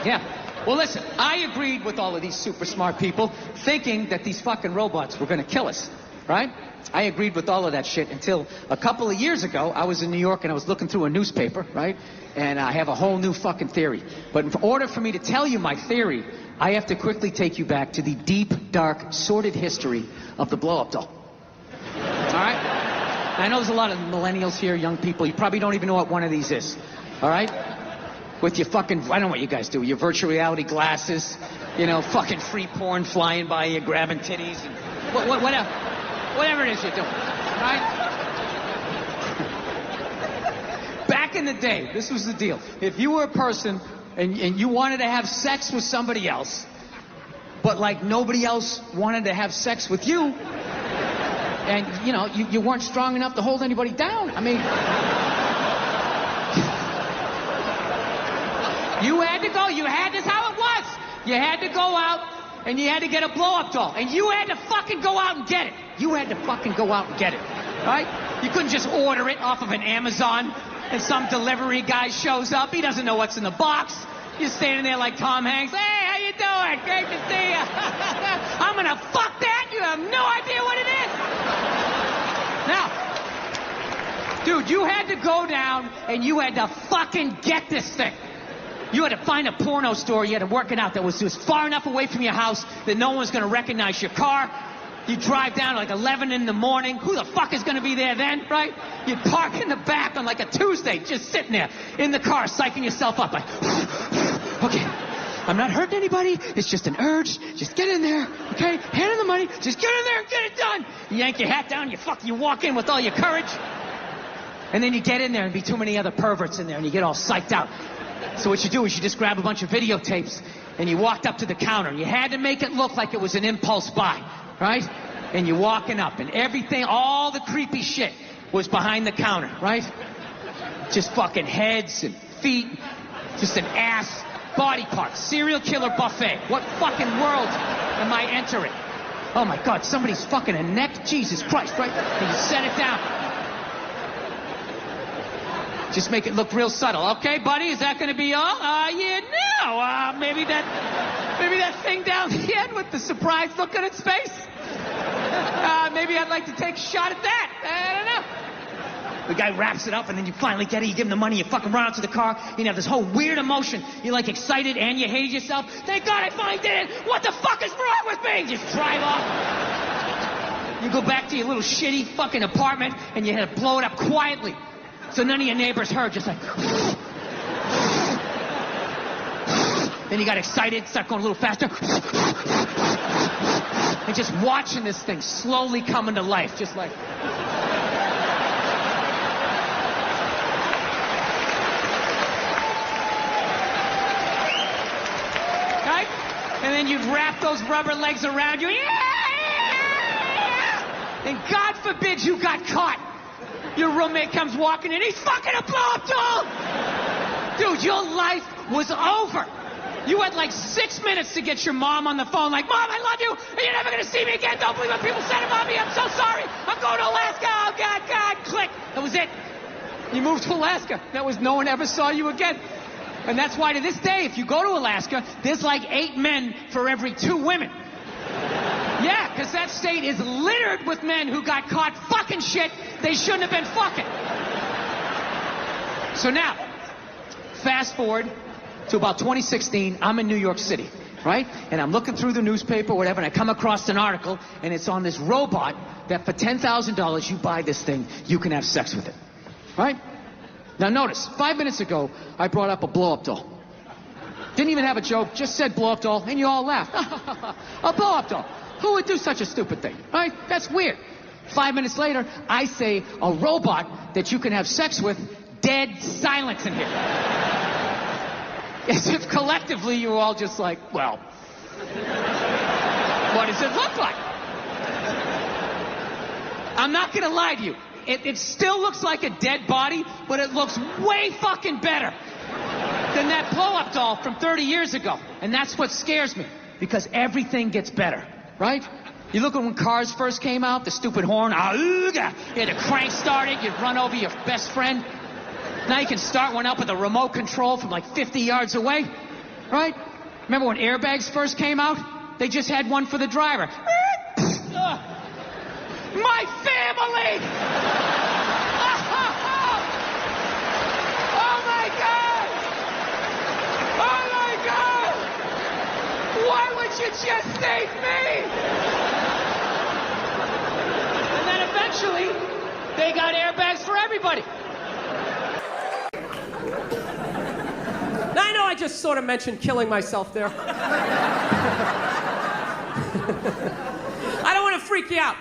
Yeah. Well, listen, I agreed with all of these super smart people thinking that these fucking robots were going to kill us, right? I agreed with all of that shit until a couple of years ago, I was in New York and I was looking through a newspaper, right? And I have a whole new fucking theory. But in order for me to tell you my theory, I have to quickly take you back to the deep, dark, sordid history of the blow-up doll. All right? I know there's a lot of millennials here, young people. You probably don't even know what one of these is. All right? With your fucking, I don't know what you guys do, your virtual reality glasses, you know, fucking free porn flying by you, grabbing titties, and whatever it is you're doing, right? Back in the day, this was the deal. If you were a person and you wanted to have sex with somebody else, but like nobody else wanted to have sex with you, and you know, you weren't strong enough to hold anybody down, I mean... You had to go, this is how it was. You had to go out and you had to get a blow-up doll. And you had to fucking go out and get it. You had to fucking go out and get it, right? You couldn't just order it off of an Amazon and some delivery guy shows up. He doesn't know what's in the box. You're standing there like Tom Hanks. Hey, how you doing? Great to see you. I'm gonna fuck that. You have no idea what it is. Now, dude, you had to go down and you had to fucking get this thing. You had to find a porno store, you had to work it out that was far enough away from your house that no one was going to recognize your car. You drive down at like 11 in the morning. Who the fuck is going to be there then, right? You park in the back on like a Tuesday, just sitting there in the car, psyching yourself up like, okay, I'm not hurting anybody. It's just an urge. Just get in there, okay? Hand in the money. Just get in there and get it done. You yank your hat down, you walk in with all your courage. And then you get in there and be too many other perverts in there and you get all psyched out. So what you do is you just grab a bunch of videotapes and you walked up to the counter. You had to make it look like it was an impulse buy, right? And you're walking up and everything, all the creepy shit was behind the counter, right? Just fucking heads and feet, just an ass, body parts, serial killer buffet. What fucking world am I entering? Oh my God, somebody's fucking a neck? Jesus Christ, right? And you set it down. Just make it look real subtle. Okay, buddy, is that going to be all? Yeah, no. Maybe that thing down the end with the surprised look on its face. Maybe I'd like to take a shot at that. I don't know. The guy wraps it up, and then you finally get it. You give him the money. You fucking run out to the car. You have this whole weird emotion. You're like excited, and you hate yourself. Thank God I finally did it. What the fuck is wrong with me? Just drive off. You go back to your little shitty fucking apartment, and you had to blow it up quietly. So none of your neighbors heard, just like... Then you got excited, start going a little faster. And just watching this thing slowly coming to life, just like... Right? And then you'd wrap those rubber legs around you. And God forbid you got caught. Your roommate comes walking in, he's fucking a blow-up doll! Dude, your life was over. You had like 6 minutes to get your mom on the phone like, Mom, I love you, and you're never gonna see me again. Don't believe what people said about me. I'm so sorry. I'm going to Alaska. Oh, God, click. That was it. You moved to Alaska. That was no one ever saw you again. And that's why to this day, if you go to Alaska, there's like 8 men for every 2 women. Yeah, because that state is littered with men who got caught fucking shit they shouldn't have been fucking. So now, fast forward to about 2016, I'm in New York City, right? And I'm looking through the newspaper, whatever, and I come across an article, and it's on this robot that for $10,000 you buy this thing, you can have sex with it, right? Now notice, 5 minutes ago, I brought up a blow-up doll. Didn't even have a joke, just said blow-up doll, and you all laughed. A blow-up doll. Who would do such a stupid thing, right? That's weird. 5 minutes later, I say a robot that you can have sex with, dead silence in here. As if collectively you were all just like, well, what does it look like? I'm not gonna lie to you. It still looks like a dead body, but it looks way fucking better than that blow-up doll from 30 years ago. And that's what scares me, because everything gets better. Right? You look at when cars first came out, the stupid horn, you had to crank start it, you'd run over your best friend. Now you can start one up with a remote control from like 50 yards away. right? Remember when airbags first came out? They just had one for the driver. My family! Oh my God! Oh my God! Why would you just save me? And then eventually, they got airbags for everybody. Now, I know I just sort of mentioned killing myself there. I don't want to freak you out,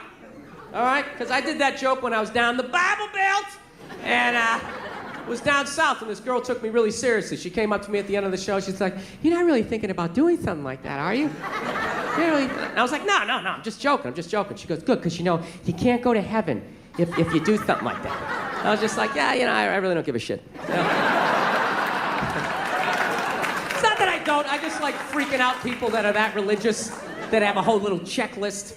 all right? Because I did that joke when I was down the Bible Belt and was down south, and this girl took me really seriously. She came up to me at the end of the show. She's like, "You're not really thinking about doing something like that, are you?" Really? And I was like, no, I'm just joking. She goes, "Good, because you can't go to heaven if you do something like that." I was just like, yeah, I really don't give a shit. You know? It's not that I don't. I just like freaking out people that are that religious, that have a whole little checklist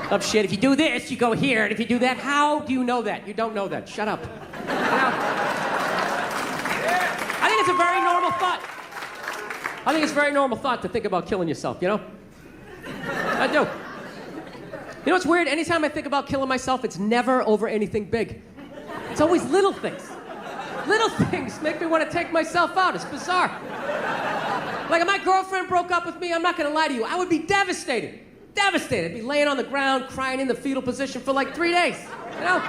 of shit. If you do this, you go here, and if you do that, how do you know that? You don't know that. Shut up. I think it's a very normal thought. I think it's a very normal thought to think about killing yourself, you know? I do. You know what's weird? Anytime I think about killing myself, it's never over anything big. It's always little things. Little things make me want to take myself out. It's bizarre. Like if my girlfriend broke up with me, I'm not going to lie to you, I would be devastated. Devastated. I'd be laying on the ground, crying in the fetal position for like 3 days, you know?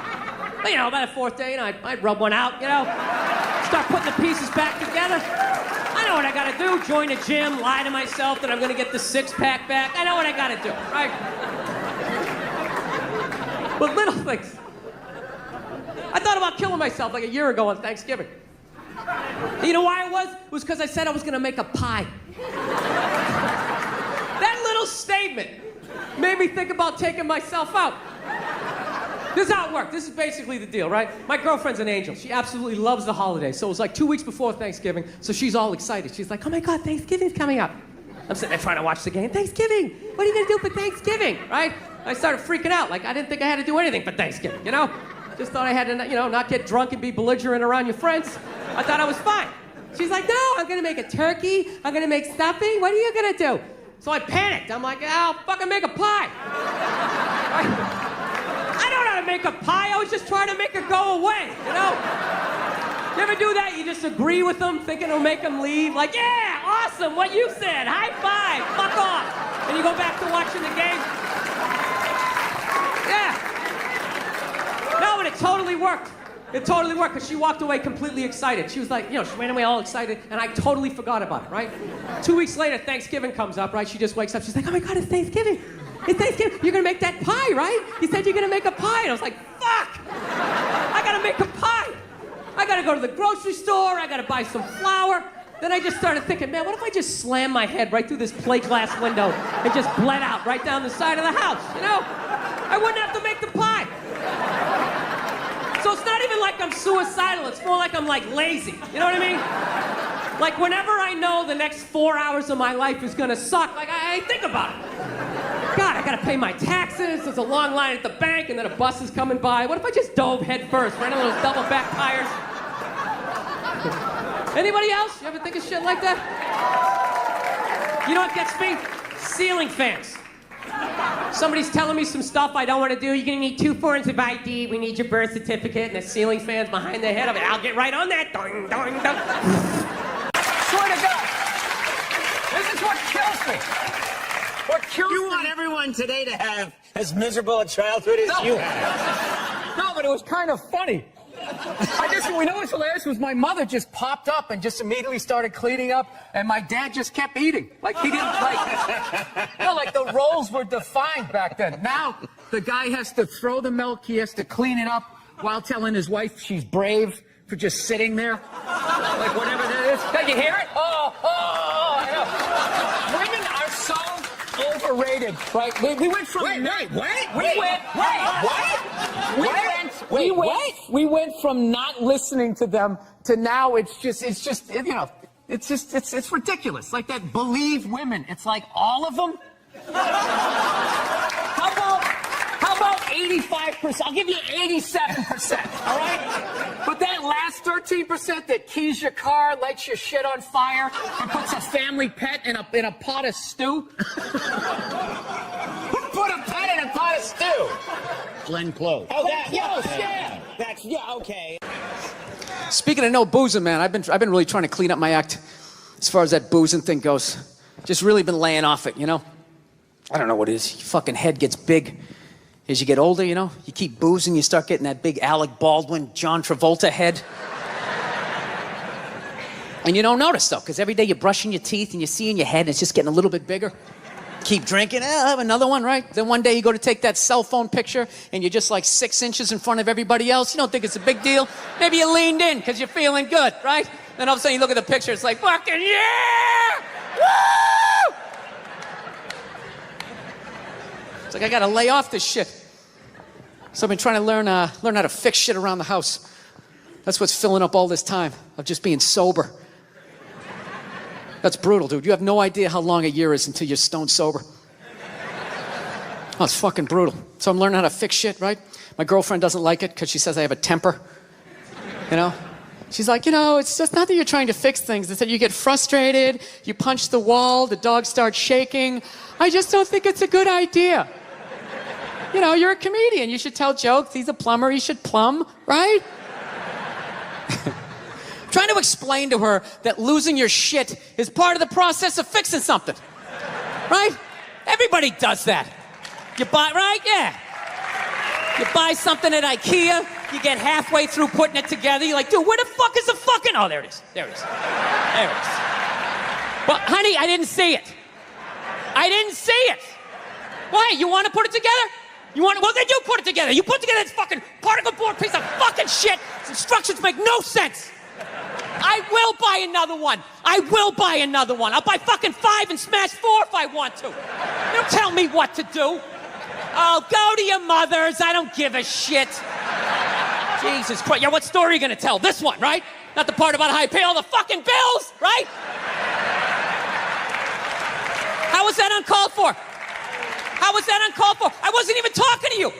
But, by the 4th day, I'd rub one out, start putting the pieces back together. I know what I gotta do. Join a gym, lie to myself that I'm gonna get the 6-pack back. I know what I gotta do, right? But little things. I thought about killing myself like a year ago on Thanksgiving. You know why it was? It was because I said I was gonna make a pie. That little statement made me think about taking myself out. This is how it worked. This is basically the deal, right? My girlfriend's an angel. She absolutely loves the holidays. So it was like 2 weeks before Thanksgiving, so she's all excited. She's like, "Oh my God, Thanksgiving's coming up." I'm sitting there trying to watch the game. Thanksgiving! What are you gonna do for Thanksgiving, right? I started freaking out. Like, I didn't think I had to do anything for Thanksgiving, Just thought I had to, not get drunk and be belligerent around your friends. I thought I was fine. She's like, "No, I'm gonna make a turkey. I'm gonna make stuffing. What are you gonna do?" So I panicked. I'm like, "I'll fucking make a pie." I don't know how to make a pie. I was just trying to make it go away, You ever do that? You just agree with them, thinking it'll make them leave. Like, "Yeah, awesome, what you said. High five, fuck off." And you go back to watching the game. Yeah. No, but it totally worked. It totally worked, because she walked away completely excited. She was like, she ran away all excited, and I totally forgot about it, right? 2 weeks later, Thanksgiving comes up, right? She just wakes up. She's like, "Oh my God, it's Thanksgiving. It's Thanksgiving. You're gonna make that pie, right? You said you're gonna make a pie." And I was like, fuck! I gotta make a pie. I gotta go to the grocery store. I gotta buy some flour. Then I just started thinking, man, what if I just slammed my head right through this plate glass window and just bled out right down the side of the house, I wouldn't have to make the pie. So it's not even like I'm suicidal. It's more like I'm lazy. You know what I mean? Like whenever I know the next 4 hours of my life is gonna suck, I think about it. God, I gotta pay my taxes, there's a long line at the bank, and then a bus is coming by. What if I just dove head first, right on those double back tires? Anybody else? You ever think of shit like that? You know what gets me? Ceiling fans. Somebody's telling me some stuff I don't want to do. You're gonna need 2 forms of ID. We need your birth certificate, and the ceiling fans behind their head. I'll get right on that. Doing, doing, doing. Swear to God, this is what kills me. What kills me. You want everyone today to have as miserable a childhood as you had. No, but it was kind of funny. We know what's hilarious was my mother just popped up and just immediately started cleaning up, and my dad just kept eating. He didn't the roles were defined back then. Now the guy has to throw the milk, he has to clean it up while telling his wife she's brave for just sitting there. Whatever that is. Can you hear it? Oh. Women are so overrated, right? We went from we went from not listening to them to now it's ridiculous. Like that believe women. It's like all of them. How about 95%. I'll give you 87%, all right? But that last 13% that keys your car, lights your shit on fire, and puts a family pet in a pot of stew. Who put a pet in a pot of stew? Glenn Close. Oh, that, yeah. That's, yeah, okay. Speaking of no boozing, man, I've been really trying to clean up my act as far as that boozing thing goes. Just really been laying off it, you know? I don't know what it is. Your fucking head gets big as you get older, you know? You keep boozing, you start getting that big Alec Baldwin, John Travolta head. And you don't notice, though, because every day you're brushing your teeth and you see in your head and it's just getting a little bit bigger. Keep drinking, I'll have another one, right? Then one day you go to take that cell phone picture and you're just like 6 inches in front of everybody else. You don't think it's a big deal. Maybe you leaned in because you're feeling good, right? Then all of a sudden you look at the picture, it's like, fucking yeah! Woo! It's like I gotta lay off this shit. So I've been trying to learn how to fix shit around the house. That's what's filling up all this time of just being sober. That's brutal, dude. You have no idea how long a year is until you're stone sober. Oh, it's fucking brutal. So I'm learning how to fix shit, right? My girlfriend doesn't like it because she says I have a temper. You know? She's like, you know, it's just not that you're trying to fix things. It's that you get frustrated, you punch the wall, the dog starts shaking. I just don't think it's a good idea. You know, you're a comedian. You should tell jokes. He's a plumber. He should plumb, right? Trying to explain to her that losing your shit is part of the process of fixing something. Right? Everybody does that. You buy, right? Yeah. You buy something at IKEA, you get halfway through putting it together, you're like, dude, where the fuck is the fucking... Oh, there it is. There it is. There it is. Well, honey, I didn't see it. I didn't see it. Why? You want to put it together? You want to... Well, then you put it together. You put together this fucking particle board piece of fucking shit. Its instructions make no sense. I will buy another one. I will buy another one. I'll buy fucking 5 and smash 4 if I want to. Don't tell me what to do. Oh, go to your mother's. I don't give a shit. Jesus Christ. Yeah, what story are you going to tell? This one, right? Not the part about how I pay all the fucking bills, right? How was that uncalled for? How was that uncalled for? I wasn't even talking to you.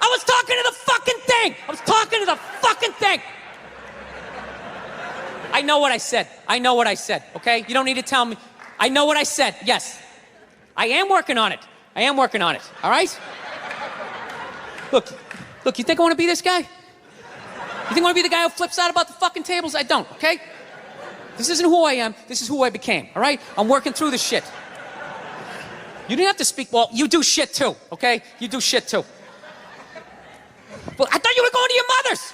I was talking to the fucking thing. I was talking to the fucking thing. I know what I said. I know what I said, okay? You don't need to tell me. I know what I said, yes. I am working on it. I am working on it, all right? Look, you think I want to be this guy? You think I want to be the guy who flips out about the fucking tables? I don't, okay? This isn't who I am. This is who I became, all right? I'm working through this shit. You didn't have to speak. Well, you do shit too, okay? You do shit too. Well, I thought you were going to your mother's.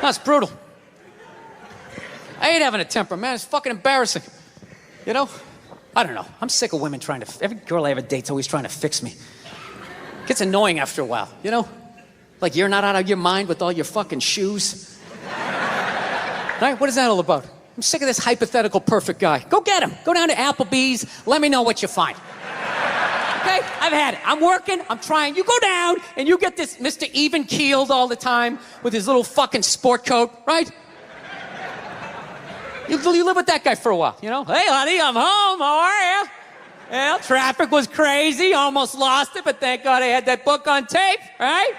That's brutal. I hate having a temper, man. It's fucking embarrassing. You know? I don't know. I'm sick of women trying to... Every girl I ever date's always trying to fix me. It gets annoying after a while, you know? Like you're not out of your mind with all your fucking shoes. Right? What is that all about? I'm sick of this hypothetical perfect guy. Go get him. Go down to Applebee's. Let me know what you find. Okay? I've had it. I'm working. I'm trying. You go down and you get this Mr. Even-keeled all the time with his little fucking sport coat, right? You live with that guy for a while, you know? Hey, honey, I'm home. How are you? Well, traffic was crazy. Almost lost it, but thank God I had that book on tape, right?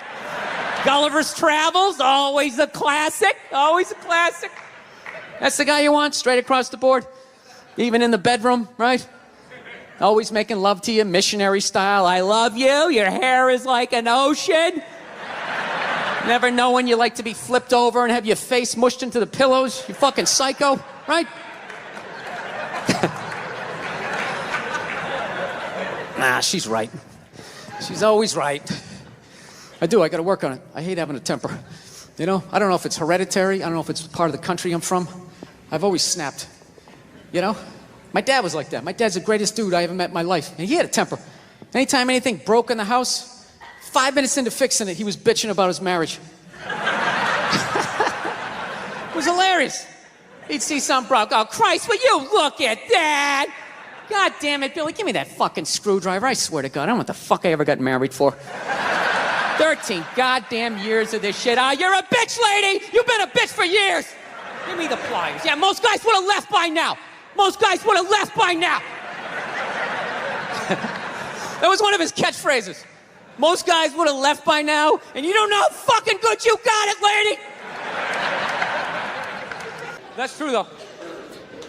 Gulliver's Travels, always a classic. Always a classic. That's the guy you want, straight across the board. Even in the bedroom, right? Always making love to you, missionary style. I love you. Your hair is like an ocean. Never know when you like to be flipped over and have your face mushed into the pillows. You fucking psycho, right? Nah, she's right. She's always right. I gotta work on it. I hate having a temper. You know, I don't know if it's hereditary. I don't know if it's part of the country I'm from. I've always snapped. You know? My dad was like that. My dad's the greatest dude I ever met in my life. And he had a temper. Anytime anything broke in the house, 5 minutes into fixing it, he was bitching about his marriage. It was hilarious. He'd see something broke. Oh, Christ, will you look at that? God damn it, Billy, give me that fucking screwdriver. I swear to God, I don't know what the fuck I ever got married for. 13 goddamn years of this shit. Oh, you're a bitch, lady. You've been a bitch for years. Give me the pliers. Yeah, most guys would have left by now. Most guys would have left by now. That was one of his catchphrases. Most guys would have left by now, and you don't know how fucking good you got it, lady. That's true, though.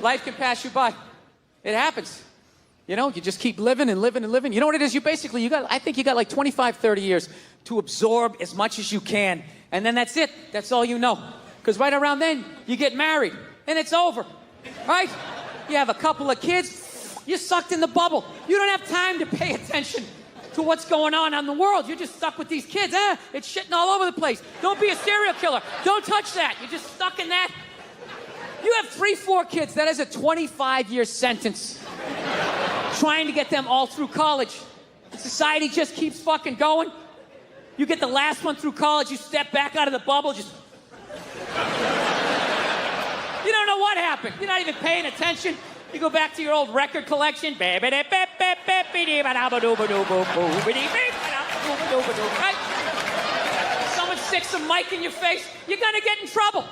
Life can pass you by. It happens. You know, you just keep living and living and living. You know what it is? I think you got like 25, 30 years to absorb as much as you can. And then that's it. That's all you know. Because right around then, you get married. And it's over. Right? You have a couple of kids. You're sucked in the bubble. You don't have time to pay attention to what's going on in the world. You're just stuck with these kids. It's shitting all over the place. Don't be a serial killer. Don't touch that. You're just stuck in that. You have 3, 4 kids. That is a 25-year sentence. Trying to get them all through college. Society just keeps fucking going. You get the last one through college, you step back out of the bubble, just... You don't know what happened. You're not even paying attention. You go back to your old record collection. Right? Someone sticks a mic in your face, you're gonna get in trouble.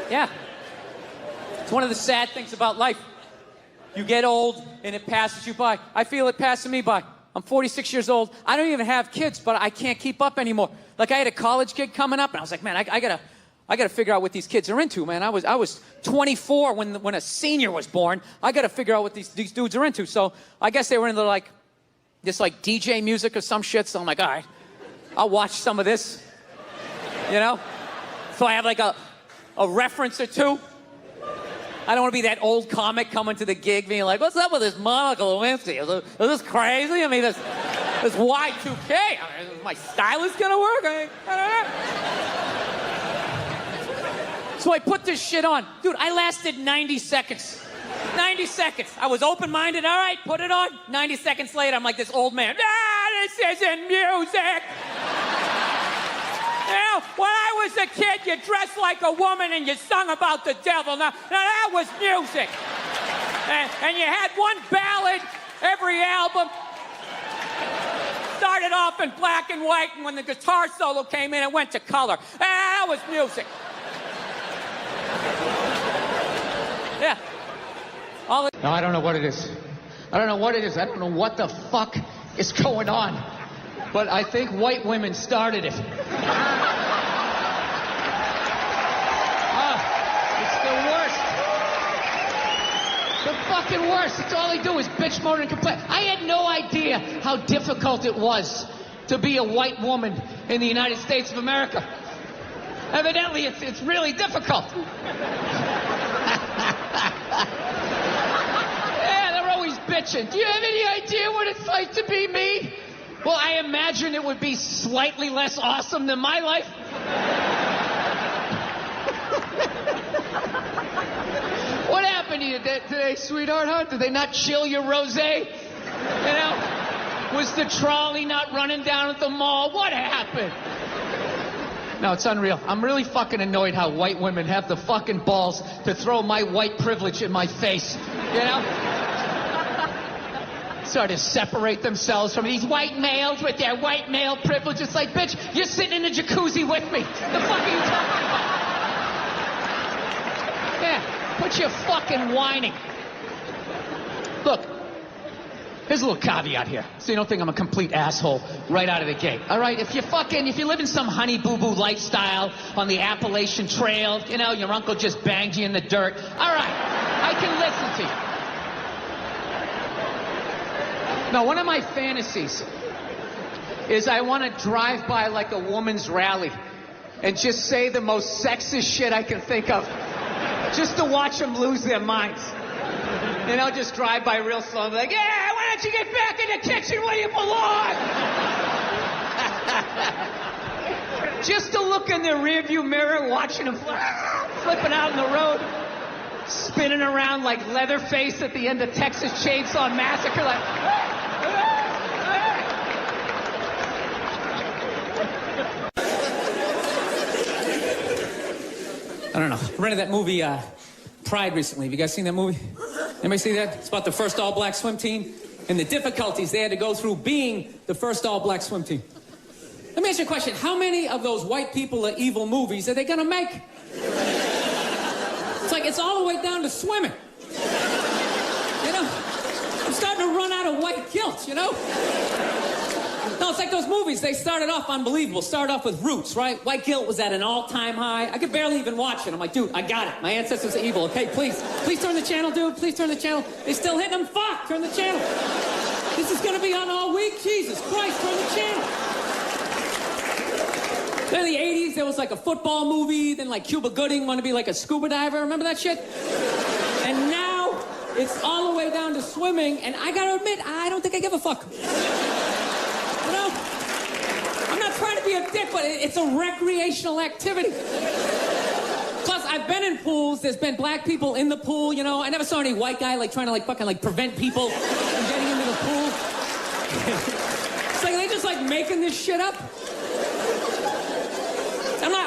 Yeah. It's one of the sad things about life. You get old and it passes you by. I feel it passing me by. I'm 46 years old. I don't even have kids, but I can't keep up anymore. Like, I had a college gig coming up, and I was like, man, I gotta figure out what these kids are into, man. I was 24 when a senior was born. I gotta figure out what these dudes are into. So I guess they were into this DJ music or some shit. So I'm like, all right, I'll watch some of this. You know? So I have like a reference or two. I don't want to be that old comic coming to the gig being like, what's up with this Monica Lewinsky? Is this crazy? I mean, this Y2K. I mean, is my stylist going to work? I don't know. So I put this shit on. Dude, I lasted 90 seconds. 90 seconds. I was open-minded. All right, put it on. 90 seconds later, I'm like this old man. This isn't music. Now, when I was a kid, you dressed like a woman and you sung about the devil. Now that was music. And you had one ballad every album. Started off in black and white, and when the guitar solo came in, it went to color. That was music. Yeah. No, I don't know what it is. I don't know what it is. I don't know what the fuck is going on. But I think white women started it. It's the worst. The fucking worst. It's all they do is bitch, moan, and complain. I had no idea how difficult it was to be a white woman in the United States of America. Evidently, it's really difficult. Yeah, they're always bitching. Do you have any idea what it's like to be me? Well, I imagine it would be slightly less awesome than my life. What happened to you today, sweetheart, huh? Did they not chill your rosé? You know? Was the trolley not running down at the mall? What happened? No, it's unreal. I'm really fucking annoyed how white women have the fucking balls to throw my white privilege in my face. You know? Sort of separate themselves from these white males with their white male privilege. It's like, bitch, you're sitting in a jacuzzi with me. The fuck are you talking about? Yeah, quit your fucking whining. Look, here's a little caveat here, so you don't think I'm a complete asshole right out of the gate. All right, if you live in some honey boo boo lifestyle on the Appalachian Trail, you know, your uncle just banged you in the dirt. All right, I can listen to you. No, one of my fantasies is I want to drive by like a woman's rally and just say the most sexist shit I can think of, just to watch them lose their minds. You know, just drive by real slow and be like, yeah, why don't you get back in the kitchen where you belong? Just to look in their rearview mirror, watching them flipping out in the road, spinning around like Leatherface at the end of Texas Chainsaw Massacre, like... I don't know. I rented that movie, Pride, recently. Have you guys seen that movie? Anybody see that? It's about the first all-black swim team and the difficulties they had to go through being the first all-black swim team. Let me ask you a question. How many of those white people are evil movies are they gonna make? It's like, it's all the way down to swimming. You know? I'm starting to run out of white guilt, you know? No, it's like those movies. They started off unbelievable. Started off with Roots, right? White guilt was at an all-time high. I could barely even watch it. I'm like, dude, I got it. My ancestors are evil, okay? Please turn the channel, dude. Please turn the channel. They still hitting them? Fuck, turn the channel. This is gonna be on all week? Jesus Christ, turn the channel. Then in the 80s, there was like a football movie. Then like Cuba Gooding wanted to be like a scuba diver. Remember that shit? And now it's all the way down to swimming. And I gotta admit, I don't think I give a fuck. You know, I'm not trying to be a dick, but it's a recreational activity. Plus, I've been in pools. There's been black people in the pool, you know. I never saw any white guy like trying to like fucking like prevent people from getting into the pool. It's like they just like making this shit up.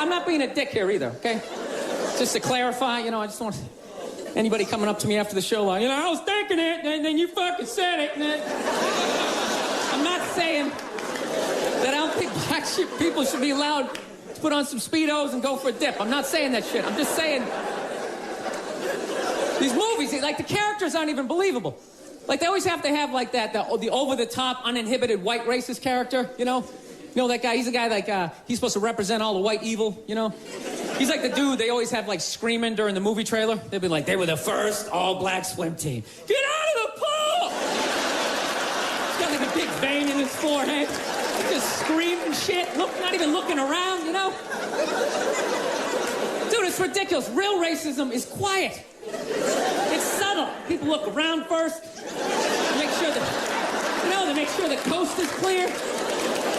I'm not being a dick here either, okay? Just to clarify, you know, I just don't want anybody coming up to me after the show like, you know, I was thinking it, and then you fucking said it. And then... I'm not saying that I don't think black people should be allowed to put on some Speedos and go for a dip. I'm not saying that shit. I'm just saying these movies, like the characters aren't even believable. Like they always have to have like that, the over-the-top, uninhibited white racist character, you know? You know that guy, he's a guy like, he's supposed to represent all the white evil, you know? He's like the dude they always have like screaming during the movie trailer. They'll be like, they were the first all-black swim team. Get out of the pool! He's got like a big vein in his forehead. Just screaming shit, not even looking around, you know? Dude, it's ridiculous. Real racism is quiet. It's subtle. People look around first, make sure that, you know, they make sure the coast is clear.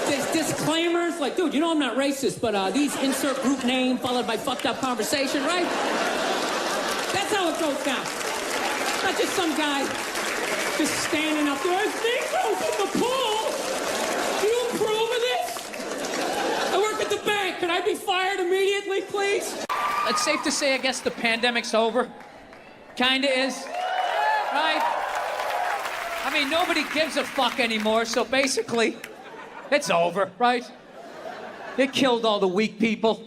There's disclaimers like, dude, you know I'm not racist, but these insert group name followed by fucked up conversation, right? That's how it goes down. Not just some guy just standing up there. There's Negroes in the pool. Do you approve of this? I work at the bank. Can I be fired immediately, please? It's safe to say, I guess, the pandemic's over. Kinda is. Right? I mean, nobody gives a fuck anymore, so basically... it's over, right? It killed all the weak people.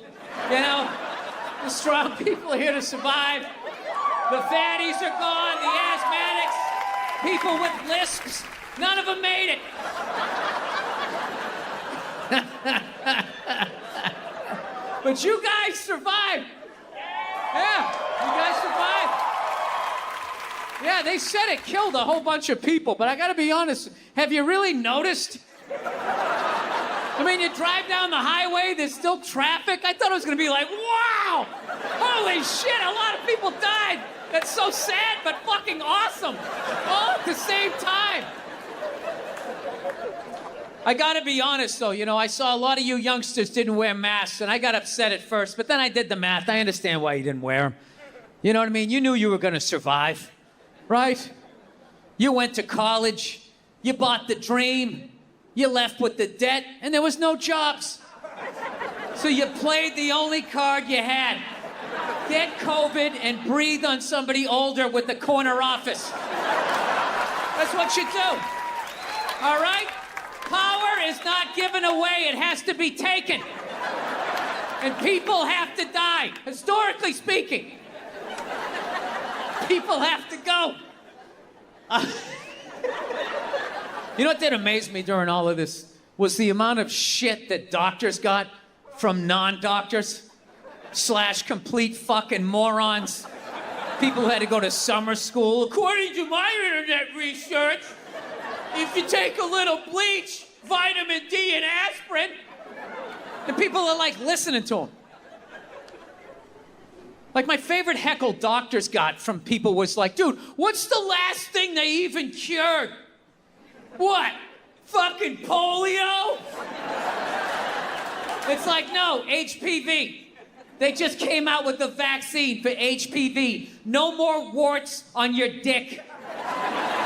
You know? The strong people are here to survive. The fatties are gone, the asthmatics, people with lisps. None of them made it. But you guys survived. Yeah, you guys survived. Yeah, they said it killed a whole bunch of people, but I gotta be honest, have you really noticed? I mean, you drive down the highway, there's still traffic. I thought it was gonna be like, wow! Holy shit, a lot of people died. That's so sad, but fucking awesome. All at the same time. I gotta be honest, though, you know, I saw a lot of you youngsters didn't wear masks, and I got upset at first, but then I did the math. I understand why you didn't wear them. You know what I mean? You knew you were gonna survive, right? You went to college, you bought the dream, you left with the debt, and there was no jobs. So you played the only card you had. Get COVID and breathe on somebody older with the corner office. That's what you do. All right? Power is not given away. It has to be taken. And people have to die, historically speaking. People have to go. You know what did amaze me during all of this was the amount of shit that doctors got from non-doctors / complete fucking morons. People who had to go to summer school. According to my internet research, if you take a little bleach, vitamin D, and aspirin, and people are like listening to them. Like my favorite heckle doctors got from people was like, dude, what's the last thing they even cured? What? Fucking polio? It's like, no, HPV. They just came out with the vaccine for HPV. No more warts on your dick.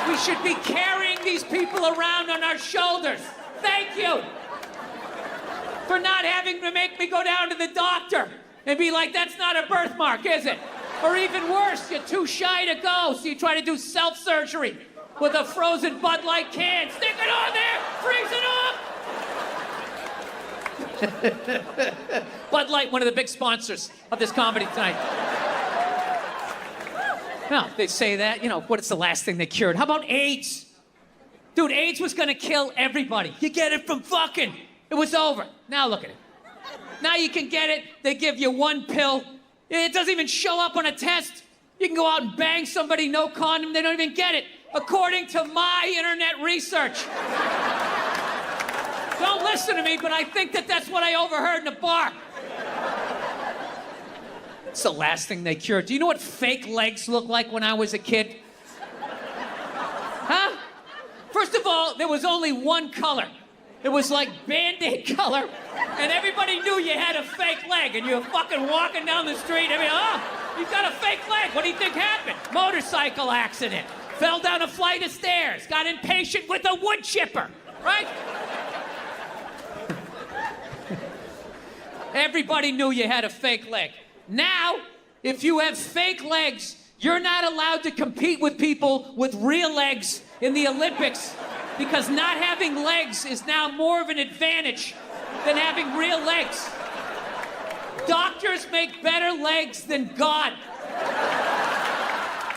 We should be carrying these people around on our shoulders. Thank you for not having to make me go down to the doctor and be like, that's not a birthmark, is it? Or even worse, you're too shy to go, so you try to do self-surgery with a frozen Bud Light can. Stick it on there, freeze it up. Bud Light, one of the big sponsors of this comedy tonight. No, they say that, what's the last thing they cured? How about AIDS? Dude, AIDS was gonna kill everybody. You get it from fucking. It was over. Now look at it. Now you can get it. They give you one pill. It doesn't even show up on a test. You can go out and bang somebody, no condom, they don't even get it. According to my internet research. Don't listen to me, but I think that's what I overheard in a bar. It's the last thing they cured. Do you know what fake legs looked like when I was a kid? Huh? First of all, there was only one color. It was like Band-Aid color, and everybody knew you had a fake leg, and you were fucking walking down the street. You've got a fake leg. What do you think happened? Motorcycle accident. Fell down a flight of stairs. Got impatient with a wood chipper, right? Everybody knew you had a fake leg. Now, if you have fake legs, you're not allowed to compete with people with real legs in the Olympics because not having legs is now more of an advantage than having real legs. Doctors make better legs than God.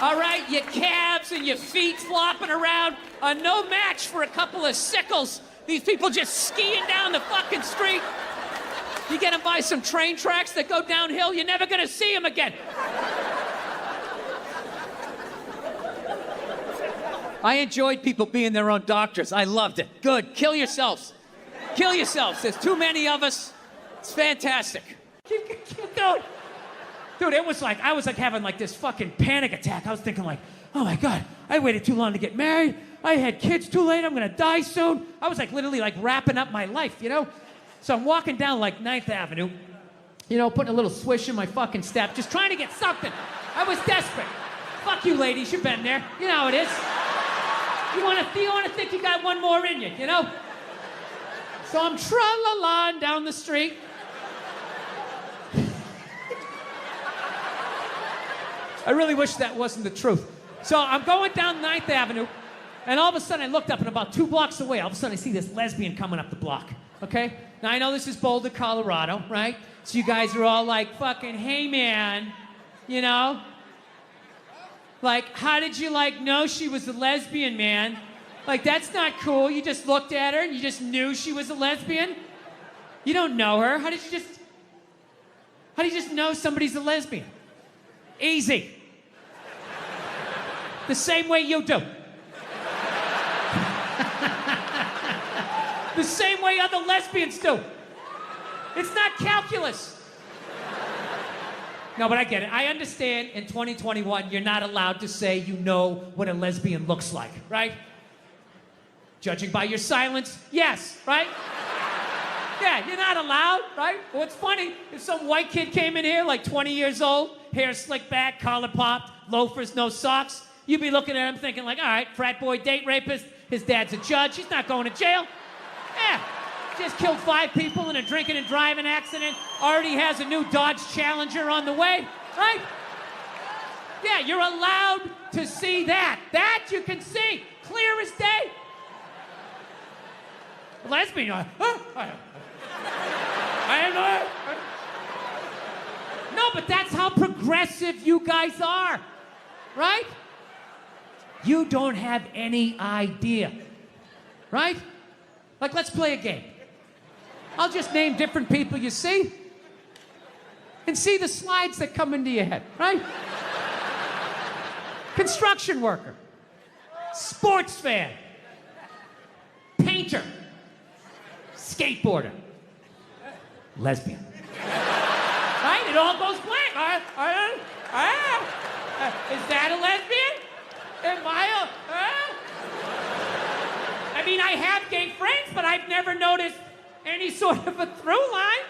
All right, your calves and your feet flopping around are no match for a couple of sickles. These people just skiing down the fucking street. You get them by some train tracks that go downhill, you're never gonna see them again. I enjoyed people being their own doctors. I loved it. Good. Kill yourselves. Kill yourselves. There's too many of us. It's fantastic. Keep going. Dude, I was like having like this fucking panic attack. I was thinking like, oh my God, I waited too long to get married. I had kids too late. I'm gonna die soon. I was like literally like wrapping up my life, So I'm walking down like 9th Avenue, putting a little swish in my fucking step, just trying to get something. I was desperate. Fuck you ladies, you've been there. You know how it is. You wanna think you got one more in you, So I'm tra-la-la down the street. I really wish that wasn't the truth. So I'm going down 9th Avenue, and all of a sudden I looked up, and about 2 blocks away, all of a sudden I see this lesbian coming up the block, okay? Now I know this is Boulder, Colorado, right? So you guys are all like, fucking, hey man, Like, how did you know she was a lesbian, man? Like, that's not cool. You just looked at her and you just knew she was a lesbian? You don't know her. How do you just know somebody's a lesbian? Easy. The same way you do. The same way other lesbians do. It's not calculus. No, but I get it. I understand in 2021, you're not allowed to say you know what a lesbian looks like, right? Judging by your silence, yes, right? Yeah, you're not allowed, right? Well, it's funny. If some white kid came in here, like 20 years old, hair slicked back, collar popped, loafers, no socks, you'd be looking at him thinking like, all right, frat boy date rapist, his dad's a judge, he's not going to jail. Yeah, just killed 5 people in a drinking and driving accident, already has a new Dodge Challenger on the way, right? Yeah, you're allowed to see that. That you can see, clear as day. Lesbian, I am not. No, but that's how progressive you guys are, right? You don't have any idea, right? Like, let's play a game. I'll just name different people you see and see the slides that come into your head, right? Construction worker, sports fan, painter, skateboarder, lesbian. Right? It all goes blank. Is that a lesbian? Am I I mean, I have gay friends, but I've never noticed any sort of a through line.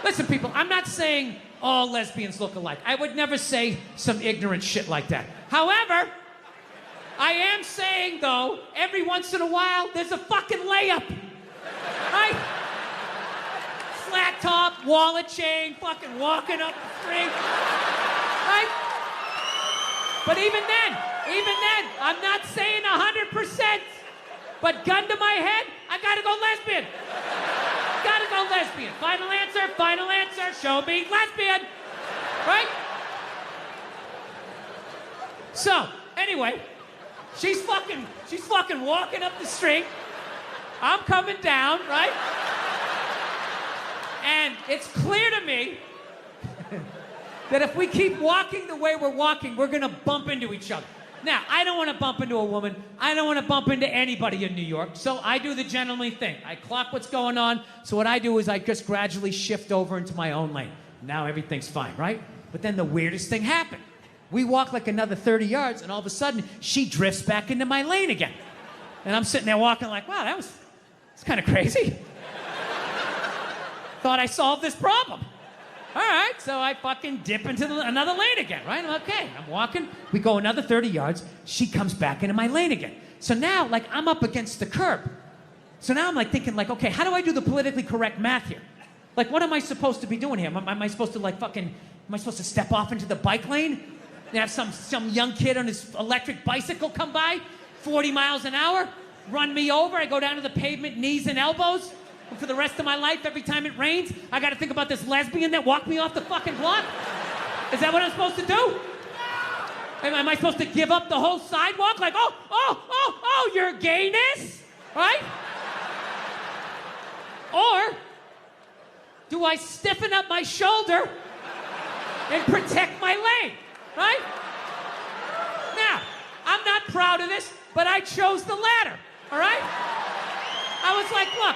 Listen, people, I'm not saying all lesbians look alike. I would never say some ignorant shit like that. However, I am saying, though, every once in a while, there's a fucking layup. Right? Flat top, wallet chain, fucking walking up the street. Right? But even then, I'm not saying 100%. But gun to my head, I gotta go lesbian. Gotta go lesbian. Final answer, show me lesbian. Right? So, anyway, she's fucking walking up the street. I'm coming down, right? And it's clear to me that if we keep walking the way we're walking, we're gonna bump into each other. Now, I don't want to bump into a woman. I don't want to bump into anybody in New York. So I do the gentlemanly thing. I clock what's going on. So what I do is I just gradually shift over into my own lane. Now everything's fine, right? But then the weirdest thing happened. We walk like another 30 yards, and all of a sudden, she drifts back into my lane again. And I'm sitting there walking like, wow, it's kind of crazy. Thought I solved this problem. All right, so I fucking dip into another lane again, right? Okay, I'm walking. We go another 30 yards. She comes back into my lane again. So now, like, I'm up against the curb. So now I'm like thinking, like, okay, how do I do the politically correct math here? Like, what am I supposed to be doing here? Am I supposed to, like, am I supposed to step off into the bike lane and have some young kid on his electric bicycle come by, 40 miles an hour, run me over? I go down to the pavement, knees and elbows. And for the rest of my life, every time it rains, I got to think about this lesbian that walked me off the fucking block? Is that what I'm supposed to do? Am I supposed to give up the whole sidewalk? Like, oh, your gayness? Right? Or do I stiffen up my shoulder and protect my lane? Right? Now, I'm not proud of this, but I chose the latter. All right? I was like, look,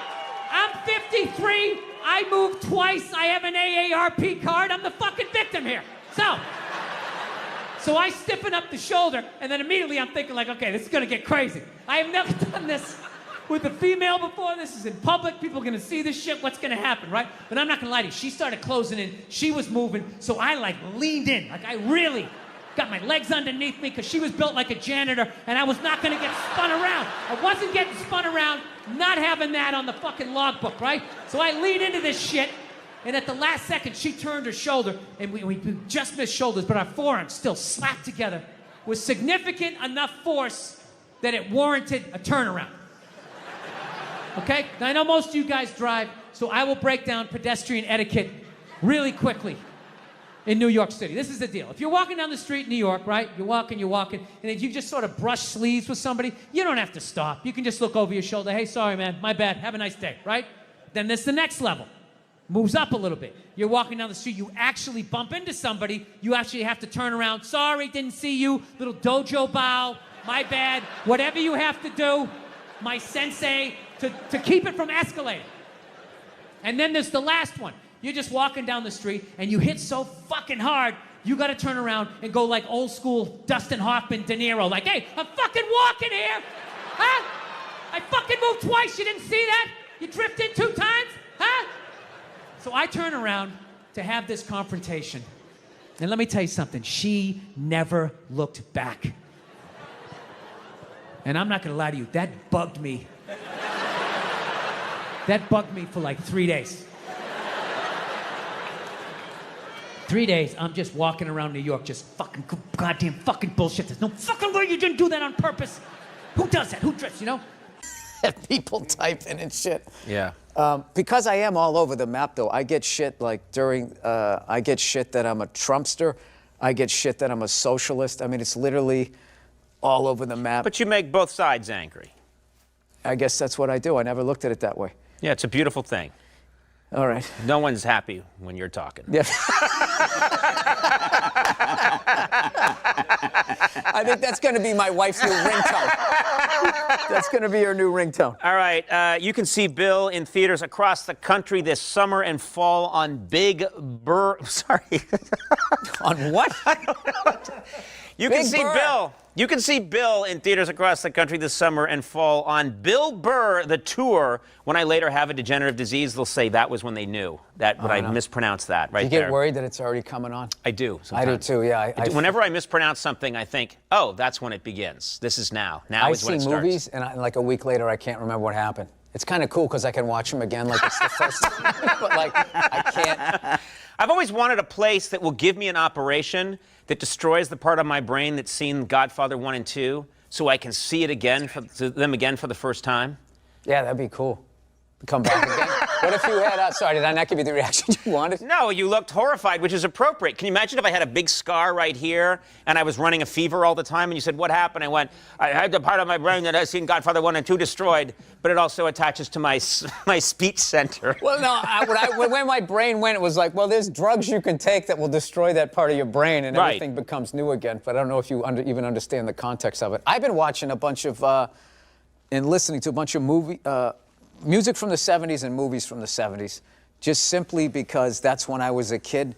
I'm 53, I moved twice, I have an AARP card, I'm the fucking victim here. So I stiffen up the shoulder, and then immediately I'm thinking like, okay, this is gonna get crazy. I have never done this with a female before. This is in public, people are gonna see this shit, what's gonna happen, right? But I'm not gonna lie to you, she started closing in, she was moving, so I like leaned in, like I really got my legs underneath me because she was built like a janitor, and I was not gonna get spun around. I wasn't getting spun around, not having that on the fucking logbook, right? So I lean into this shit, and at the last second, she turned her shoulder, and we just missed shoulders, but our forearms still slapped together with significant enough force that it warranted a turnaround. Okay? Now, I know most of you guys drive, so I will break down pedestrian etiquette really quickly in New York City. This is the deal. If you're walking down the street in New York, right? You're walking, and if you just sort of brush sleeves with somebody, you don't have to stop. You can just look over your shoulder. Hey, sorry, man. My bad. Have a nice day, right? Then there's the next level. Moves up a little bit. You're walking down the street. You actually bump into somebody. You actually have to turn around. Sorry, didn't see you. Little dojo bow. My bad. Whatever you have to do, my sensei, to keep it from escalating. And then there's the last one. You're just walking down the street, and you hit so fucking hard, you gotta turn around and go like old school Dustin Hoffman, De Niro, like, hey, I'm fucking walking here, huh? I fucking moved twice, you didn't see that? You drifted 2 times, huh? So I turn around to have this confrontation, and let me tell you something, she never looked back. And I'm not gonna lie to you, that bugged me. That bugged me for like 3 days. 3 days, I'm just walking around New York, just fucking goddamn fucking bullshit. There's no fucking way you didn't do that on purpose. Who does that? Who drifts, you know? People typing and shit. Yeah. Because I am all over the map, though, I get shit like I get shit that I'm a Trumpster. I get shit that I'm a socialist. I mean, it's literally all over the map. But you make both sides angry. I guess that's what I do. I never looked at it that way. Yeah, it's a beautiful thing. All right. No one's happy when you're talking. Yeah. I think that's going to be my wife's new ringtone. That's going to be her new ringtone. All right. You can see Bill in theaters across the country this summer and fall on Big Burr. Sorry. On what? You Big can see Burr. Bill. You can see Bill in theaters across the country this summer and fall on Bill Burr, the tour. When I later have a degenerative disease, they'll say that was when they knew that, but I mispronounced that right there. You get worried that it's already coming on? I do I sometimes. do too, yeah. Whenever I mispronounce something, I think, oh, that's when it begins. This is now. Now is when it starts. I see movies, and like a week later, I can't remember what happened. It's kind of cool because I can watch them again like it's the first time, but like I can't. I've always wanted a place that will give me an operation that destroys the part of my brain that's seen Godfather 1 and 2, so I can see it again, them again for the first time. Yeah, that'd be cool. Come back again. What if you had, sorry, did I not give you the reaction you wanted? No, you looked horrified, which is appropriate. Can you imagine if I had a big scar right here and I was running a fever all the time and you said, what happened? I went, I had the part of my brain that has seen Godfather 1 and 2 destroyed, but it also attaches to my speech center. Well, no, when my brain went, it was like, well, there's drugs you can take that will destroy that part of your brain and everything becomes new again. But I don't know if you even understand the context of it. I've been watching a bunch of, and listening to a bunch of music from the 70s and movies from the 70s, just simply because that's when I was a kid,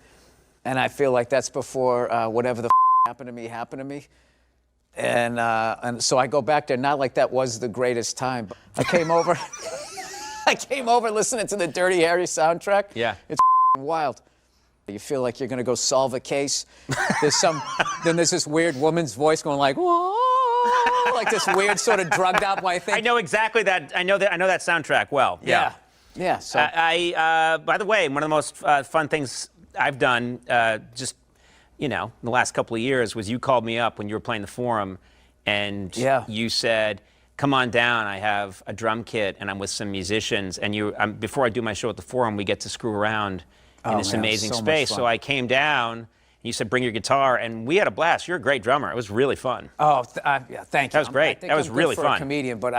and I feel like that's before whatever the happened to me. And so I go back there, not like that was the greatest time, but I came over, listening to the Dirty Harry soundtrack. Yeah. It's wild. You feel like you're gonna go solve a case. Then there's this weird woman's voice going like, whoa, like this weird sort of drugged out. I think I know exactly that. I know that soundtrack well. Yeah. Yeah. So by the way, one of the most fun things I've done, just in the last couple of years, was you called me up when you were playing the Forum, and you said, "Come on down. I have a drum kit, and I'm with some musicians. And before I do my show at the Forum, we get to screw around in this amazing space." So I came down. You said, bring your guitar, and we had a blast. You're a great drummer. It was really fun. Oh, yeah, thank you. That was great. That was really fun. A comedian, but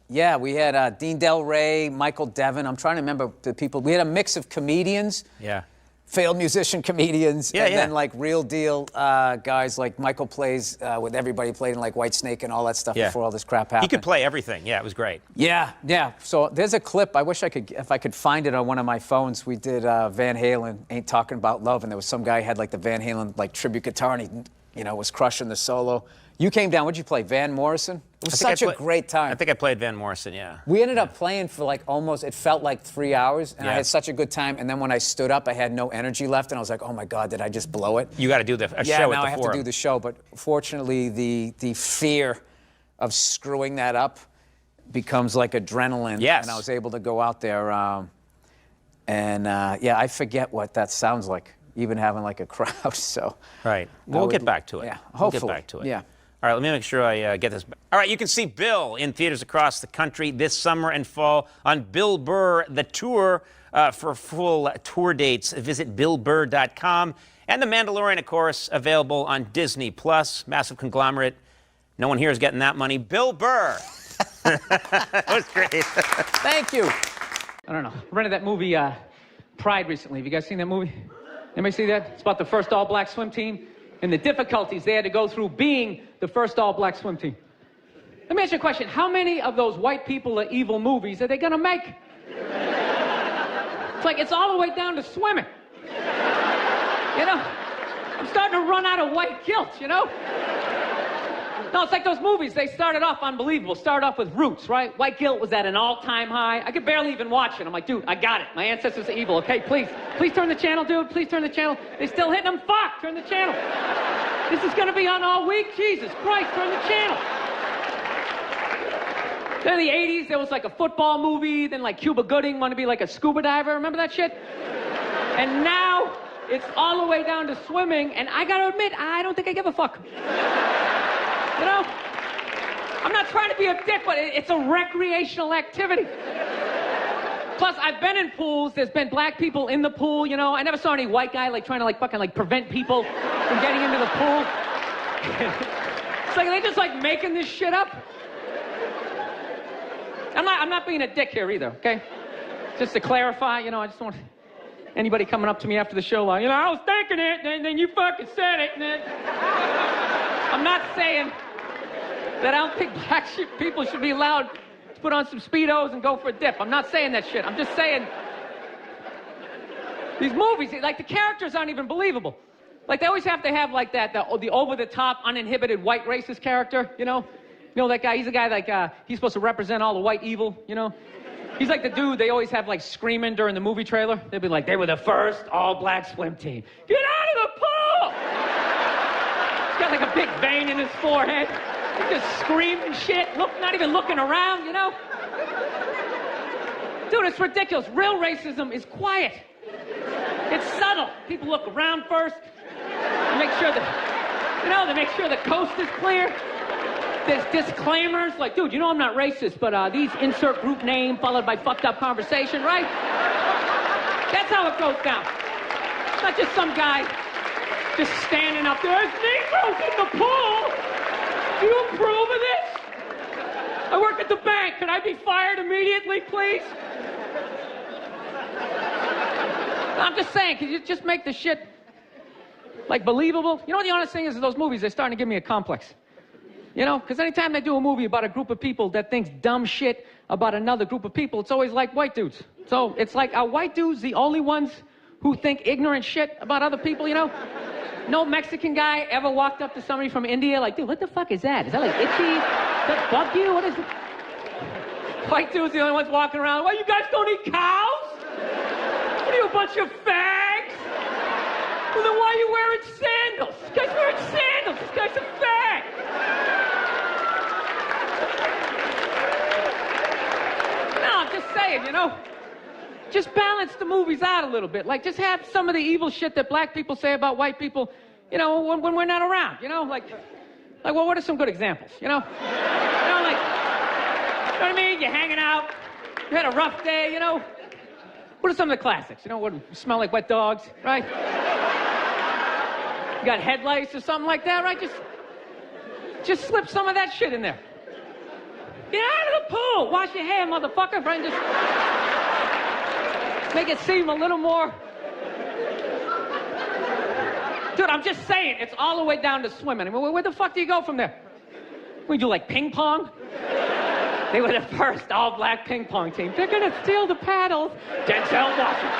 yeah, we had Dean Del Rey, Michael Devon. I'm trying to remember the people. We had a mix of comedians. Yeah. Failed musician comedians, and then like real deal guys like Michael plays with everybody played in like Whitesnake and all that stuff before all this crap happened. He could play everything. Yeah, it was great. Yeah. So there's a clip. I wish if I could find it on one of my phones. We did Van Halen, Ain't Talking About Love, and there was some guy who had like the Van Halen like tribute guitar, and he was crushing the solo. You came down. What'd you play? Van Morrison? It was such a great time. I think I played Van Morrison, yeah. We ended up playing for like it felt like 3 hours, and I had such a good time. And then when I stood up, I had no energy left, and I was like, oh my God, did I just blow it? You got to do a show at the Forum. Yeah, now I have to do the show. But fortunately, the fear of screwing that up becomes like adrenaline. Yes. And I was able to go out there, I forget what that sounds like, even having like a crowd. So. Right. We'll get back to it. Yeah, hopefully. We'll get back to it. Yeah. All right, let me make sure I get this. All right, you can see Bill in theaters across the country this summer and fall on Bill Burr, the tour. For full tour dates, visit BillBurr.com. And The Mandalorian, of course, available on Disney+. Massive conglomerate. No one here is getting that money. Bill Burr. That was great. Thank you. I don't know. I rented that movie, Pride, recently. Have you guys seen that movie? Anybody see that? It's about the first all-black swim team and the difficulties they had to go through being the first all-black swim team. Let me ask you a question. How many of those white people are evil movies are they gonna make? It's like, it's all the way down to swimming. I'm starting to run out of white guilt, No, it's like those movies. They started off unbelievable. Started off with Roots, right? White guilt was at an all-time high. I could barely even watch it. I'm like, dude, I got it. My ancestors are evil. Okay, please turn the channel, dude. Please turn the channel. They still hitting them. Fuck, turn the channel. This is gonna be on all week. Jesus Christ, turn the channel. Then in the 80s, there was like a football movie. Then like Cuba Gooding wanted to be like a scuba diver. Remember that shit? And now it's all the way down to swimming. And I gotta admit, I don't think I give a fuck. I'm not trying to be a dick, but it's a recreational activity. Plus, I've been in pools. There's been black people in the pool, I never saw any white guy trying to fucking prevent people from getting into the pool. It's like, are they just making this shit up? I'm not being a dick here either, okay? Just to clarify, I just don't want anybody coming up to me after the show I was thinking it, and then you fucking said it, and then... I'm not saying that I don't think black people should be allowed to put on some Speedos and go for a dip. I'm not saying that shit. I'm just saying these movies, the characters aren't even believable. They always have to have the over-the-top, uninhibited white racist character, that guy, he's the guy he's supposed to represent all the white evil, He's like the dude they always have screaming during the movie trailer. They'd be like, they were the first all-black swim team. Get out of the pool! He's got a big vein in his forehead. He's just screaming shit, not even looking around, Dude, it's ridiculous. Real racism is quiet. It's subtle. People look around first. They make sure they make sure the coast is clear. there's disclaimers like, dude, you know I'm not racist, but these insert group name followed by fucked up conversation, right? That's how it goes down. It's not just some guy just standing up there. There's Negroes in the pool. Do you approve of this? I work at the bank. Can I be fired immediately, please? I'm just saying, can you just make the shit, like, believable? You know what the honest thing is those movies, they're starting to give me a complex. You know? Because anytime they do a movie about a group of people that thinks dumb shit about another group of people, it's always like white dudes. So it's like, are white dudes the only ones who think ignorant shit about other people, you know? No Mexican guy ever walked up to somebody from India like, dude, what the fuck is that? Is that like itchy? Does that bug you? What is it? White dudes the only ones walking around. Well, you guys don't eat cows? What are you, a bunch of fags? Well, then why are you wearing sandals? This guy's wearing sandals. This guy's a fag. No, I'm just saying, you know. Just balance the movies out a little bit. Like, just have some of the evil shit that black people say about white people, you know, when we're not around, you know? Like, well, what are some good examples, you know? Like, you know what I mean? You're hanging out. You had a rough day, you know? What are some of the classics? You know, what, you smell like wet dogs, right? You got headlights or something like that, right? Just slip some of that shit in there. Get out of the pool. Wash your hair, motherfucker, right? Just make it seem a little more... Dude, I'm just saying, it's all the way down to swimming. I mean, where the fuck do you go from there? We do, like, ping pong? They were the first all-black ping pong team. They're gonna steal the paddles. Denzel Washington.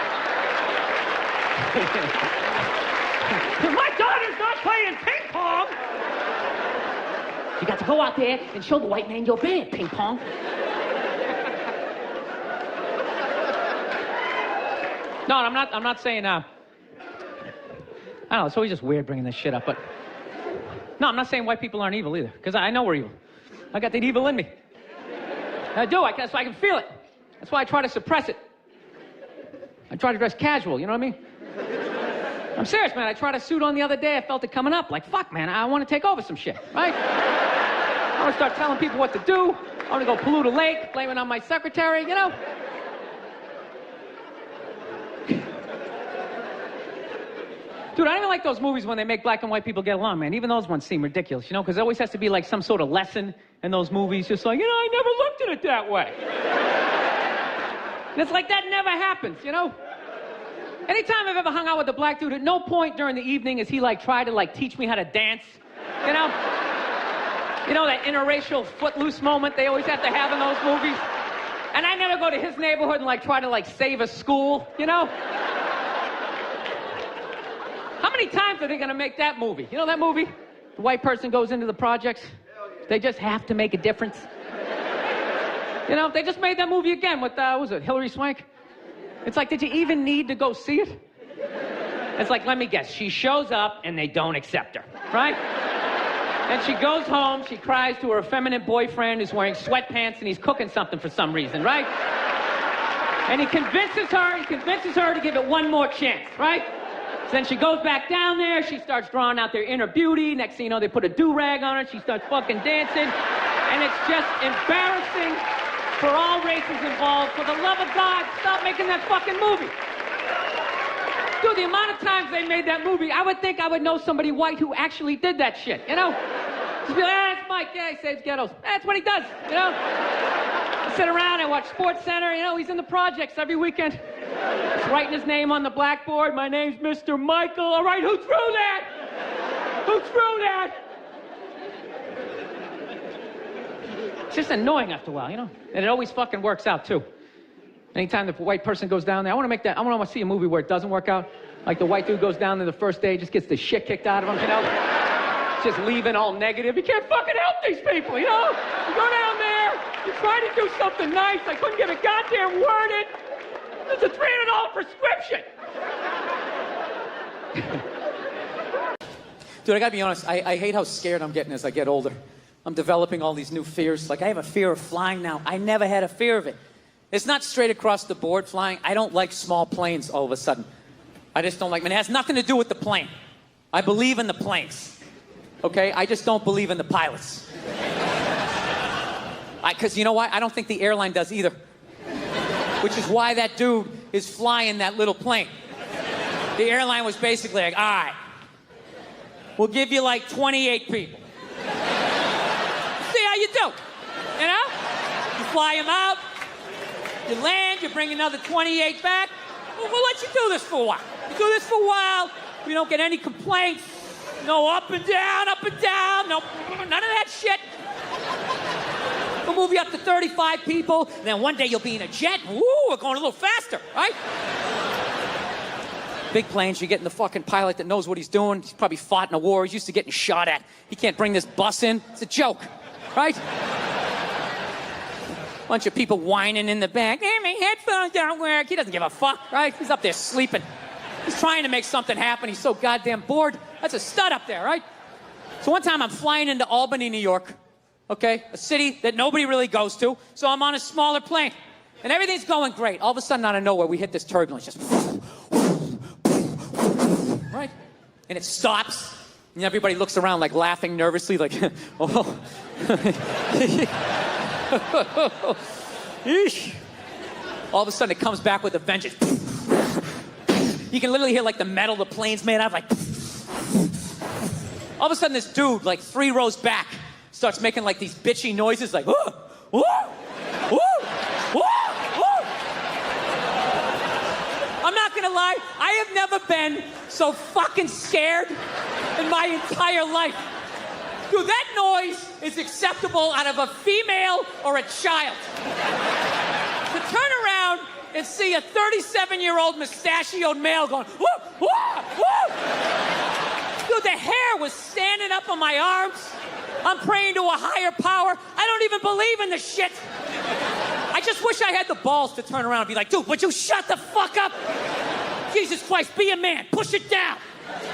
My daughter's not playing ping pong! You got to go out there and show the white man you're bad, ping pong. No, I'm not saying, I don't know, it's always just weird bringing this shit up, but... No, I'm not saying white people aren't evil either, because I know we're evil. I got that evil in me. I do, that's why I can feel it. That's why I try to suppress it. I try to dress casual, you know what I mean? I'm serious, man. I tried a suit on the other day, I felt it coming up. Like, fuck, man, I want to take over some shit, right? I want to start telling people what to do. I want to go pollute a lake, blame it on my secretary, you know? Dude, I don't even like those movies when they make black and white people get along, man. Even those ones seem ridiculous, you know? Because there always has to be, like, some sort of lesson in those movies. Just like, you know, I never looked at it that way. And it's like, that never happens, you know? Anytime I've ever hung out with a black dude, at no point during the evening has he, like, tried to, like, teach me how to dance, you know? You know, that interracial footloose moment they always have to have in those movies? And I never go to his neighborhood and, like, try to, like, save a school, you know? How many times are they going to make that movie? You know that movie? The white person goes into the projects. They just have to make a difference. You know, they just made that movie again with, what was it, Hilary Swank? It's like, did you even need to go see it? It's like, let me guess. She shows up and they don't accept her, right? And she goes home, she cries to her effeminate boyfriend who's wearing sweatpants and he's cooking something for some reason, right? And he convinces her to give it one more chance, right? Then she goes back down there, she starts drawing out their inner beauty. Next thing you know, they put a do-rag on her, she starts fucking dancing. And it's just embarrassing for all races involved. For the love of God, stop making that fucking movie. Dude, the amount of times they made that movie, I would think I would know somebody white who actually did that shit, you know? Just be like, that's Mike, yeah, he saves ghettos. That's what he does, you know? I sit around, I watch Sports Center, you know, he's in the projects every weekend. He's writing his name on the blackboard. My name's Mr. Michael. All right, who threw that? Who threw that? It's just annoying after a while, you know? And it always fucking works out, too. Anytime the white person goes down there, I want to see a movie where it doesn't work out. Like the white dude goes down there the first day, just gets the shit kicked out of him, you know? Just leaving all negative. You can't fucking help these people, you know? You go down there, you try to do something nice. I couldn't get a goddamn word in. It's a $300 prescription. Dude, I gotta be honest, I hate how scared I'm getting as I get older. I'm developing all these new fears. Like, I have a fear of flying now. I never had a fear of it. It's not straight across the board flying. I don't like small planes all of a sudden. I just don't like them. It has nothing to do with the plane. I believe in the planes. Okay? I just don't believe in the pilots. Because you know what? I don't think the airline does either. Which is why that dude is flying that little plane. The airline was basically like, all right, we'll give you like 28 people. See how you do, you know? You fly them out, you land, you bring another 28 back. We'll let you do this for a while. You do this for a while, we don't get any complaints. No up and down, no, none of that shit. We'll move you up to 35 people, and then one day you'll be in a jet. Woo, we're going a little faster, right? Big planes, you get in the fucking pilot that knows what he's doing. He's probably fought in a war. He's used to getting shot at. He can't bring this bus in. It's a joke, right? Bunch of people whining in the back. Hey, my headphones don't work. He doesn't give a fuck, right? He's up there sleeping. He's trying to make something happen. He's so goddamn bored. That's a stud up there, right? So one time I'm flying into Albany, New York, okay? A city that nobody really goes to. So I'm on a smaller plane. And everything's going great. All of a sudden, out of nowhere, we hit this turbulence. Just... right? And it stops. And everybody looks around, like, laughing nervously, like, oh. All of a sudden, it comes back with a vengeance. You can literally hear, like, the metal the plane's made out of, like... All of a sudden, this dude, like 3 rows back, starts making, like, these bitchy noises, like, woo, woo, woo, woo, woo. I'm not gonna lie, I have never been so fucking scared in my entire life. Dude, that noise is acceptable out of a female or a child. To turn around and see a 37-year-old mustachioed male going, woo, woo, woo. Dude, the hair was standing up on my arms. I'm praying to a higher power. I don't even believe in this shit. I just wish I had the balls to turn around and be like, dude, would you shut the fuck up? Jesus Christ, be a man. Push it down.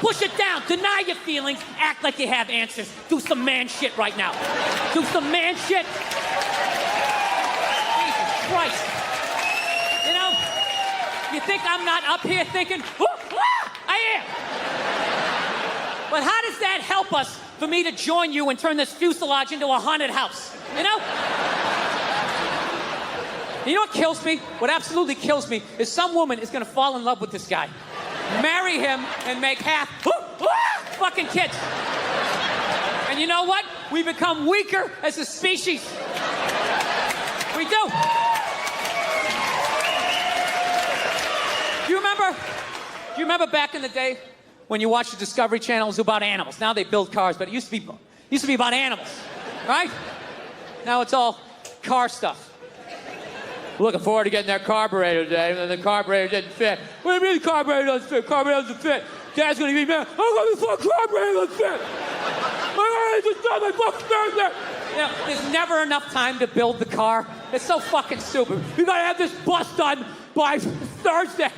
Push it down. Deny your feelings. Act like you have answers. Do some man shit right now. Do some man shit. Jesus Christ. You know, you think I'm not up here thinking, I am. But how does that help us for me to join you and turn this fuselage into a haunted house? You know? You know what kills me? What absolutely kills me is some woman is gonna fall in love with this guy, marry him, and make half fucking kids. And you know what? We become weaker as a species. We do. Do you remember back in the day when you watched the Discovery Channel? It was about animals. Now they build cars, but it used to be about animals, right? Now it's all car stuff. Looking forward to getting that carburetor today, and then the carburetor didn't fit. What do you mean the carburetor doesn't fit? Carburetor doesn't fit. Dad's gonna be mad. I'm gonna fuck carburetor doesn't fit. I just got my fucking carburetor. You know, there's never enough time to build the car. It's so fucking stupid. We gotta have this bus done by Thursday.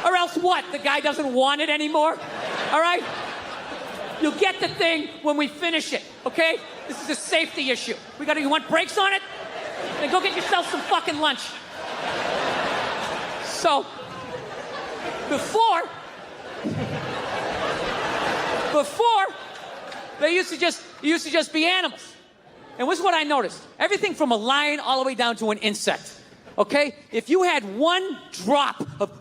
Or else what? The guy doesn't want it anymore? All right? You'll get the thing when we finish it, okay? This is a safety issue. You want brakes on it? Then go get yourself some fucking lunch. So, before, they used to just be animals. And this is what I noticed. Everything from a lion all the way down to an insect, okay? If you had one drop of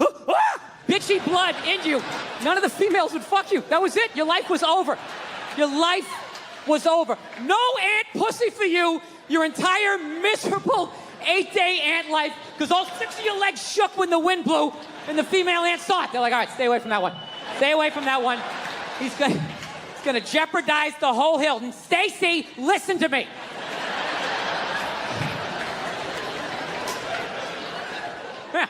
bitchy blood in you, none of the females would fuck you. That was it. Your life was over. Your life was over. No ant pussy for you your entire miserable 8-day ant life, because all 6 of your legs shook when the wind blew and the female ant saw it. They're like, all right, stay away from that one. Stay away from that one. He's gonna jeopardize the whole hill. And Stacy, listen to me. Yeah.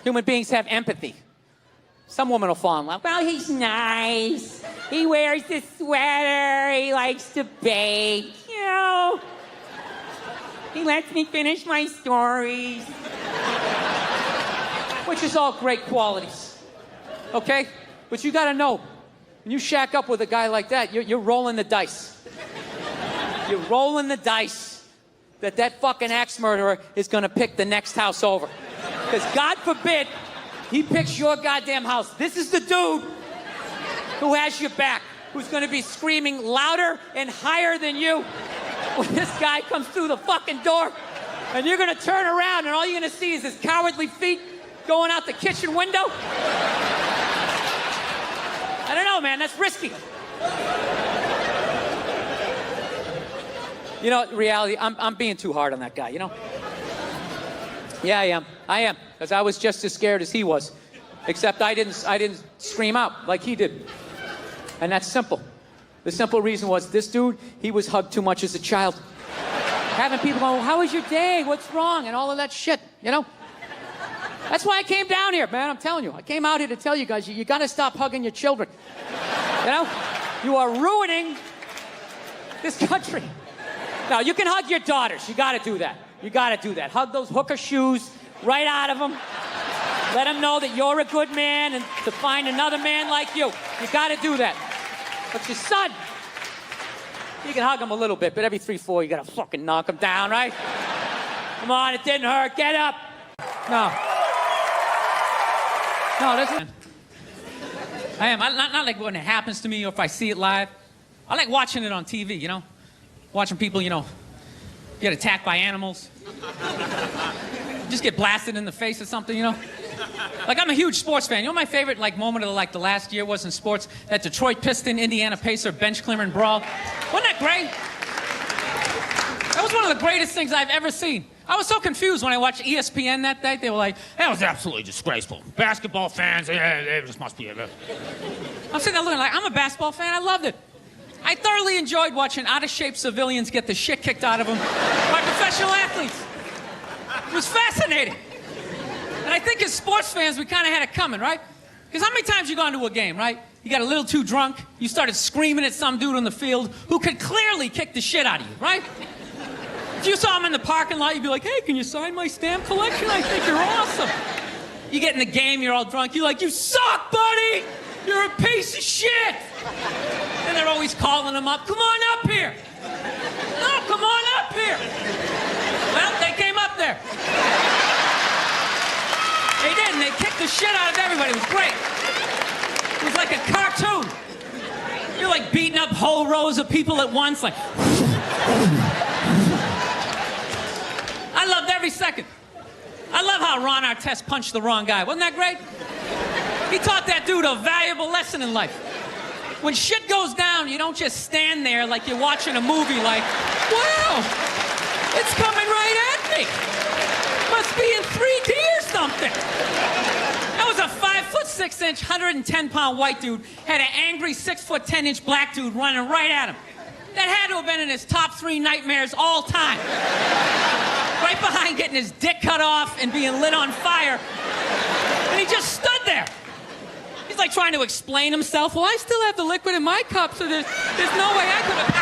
Human beings have empathy. Some woman will fall in love. Well, he's nice. He wears this sweater. He likes to bake. You know, he lets me finish my stories. Which is all great qualities. Okay? But you gotta know, when you shack up with a guy like that, you're rolling the dice. You're rolling the dice that fucking axe murderer is gonna pick the next house over. Because God forbid he picks your goddamn house. This is the dude who has your back. who's going to be screaming louder and higher than you when this guy comes through the fucking door. And you're going to turn around and all you're going to see is his cowardly feet going out the kitchen window. I don't know, man. That's risky. You know, reality, I'm being too hard on that guy, you know? Yeah, I am. Because I was just as scared as he was. Except I didn't scream out like he did. And that's simple. The simple reason was this dude, he was hugged too much as a child. Having people go, how was your day? What's wrong? And all of that shit, you know? That's why I came down here, man. I'm telling you. I came out here to tell you guys, you got to stop hugging your children. You know? You are ruining this country. Now, you can hug your daughters. You got to do that. You got to do that. Hug those hooker shoes right out of them. Let them know that you're a good man and to find another man like you. You got to do that. But your son, you can hug him a little bit, but every 3-4, you got to fucking knock him down, right? Come on, it didn't hurt. Get up. No, that's... I am. Not like when it happens to me or if I see it live. I like watching it on TV, you know? Watching people, you know, get attacked by animals. Just get blasted in the face or something, you know? Like, I'm a huge sports fan. You know my favorite, like, moment of, like, the last year was in sports? That Detroit Piston, Indiana Pacer bench clearing brawl. Wasn't that great? That was one of the greatest things I've ever seen. I was so confused when I watched ESPN that day. They were like, that was absolutely disgraceful. Basketball fans, they just must be... I'm sitting there looking like, I'm a basketball fan. I loved it. I thoroughly enjoyed watching out-of-shape civilians get the shit kicked out of them by professional athletes. It was fascinating. And I think as sports fans, we kind of had it coming, right? Because how many times you gone to a game, right? You got a little too drunk, you started screaming at some dude on the field who could clearly kick the shit out of you, right? If you saw him in the parking lot, you'd be like, hey, can you sign my stamp collection? I think you're awesome. You get in the game, you're all drunk, you're like, you suck, buddy! You're a piece of shit! And they're always calling him up, come on up here! No, come on up here! Well, they came up there. They did, and they kicked the shit out of everybody. It was great. It was like a cartoon. You're like beating up whole rows of people at once, like... I loved every second. I love how Ron Artest punched the wrong guy. Wasn't that great? He taught that dude a valuable lesson in life. When shit goes down, you don't just stand there like you're watching a movie like, wow, it's coming right at me. Must be in 3D or something. That was a 5'6", 110-pound white dude, had an angry 6'10" black dude running right at him. That had to have been in his top 3 nightmares all time. Right behind getting his dick cut off and being lit on fire. And he just stood there. He's like trying to explain himself. Well, I still have the liquid in my cup, so there's no way I could have...